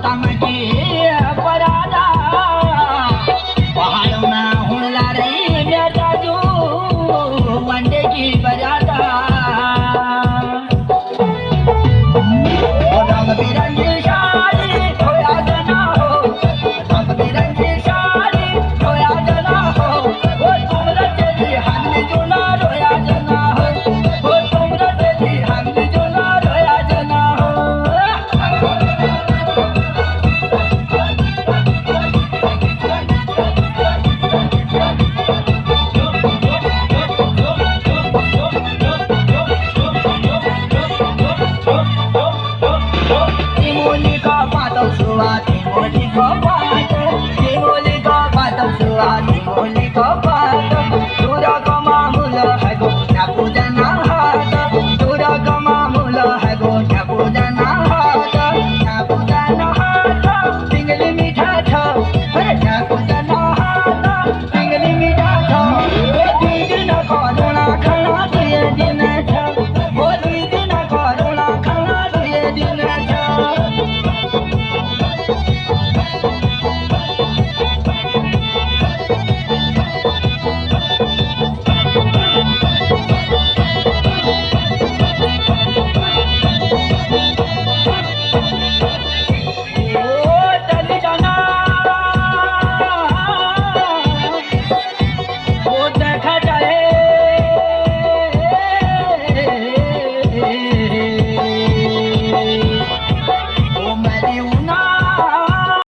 तमकी परादा पहाड़ों में हुला रही मेरा जो वनडे की बजाता रंग बिरंगी साड़ी धोया जना हो रंग बिरंगी साड़ी धोया जना हो वो तुम रचेली हमने जुना रोया जना हो वो तुम रचेली हमने जुना रोया जना हो Timuli ka patau suat, timuli ka patau suat.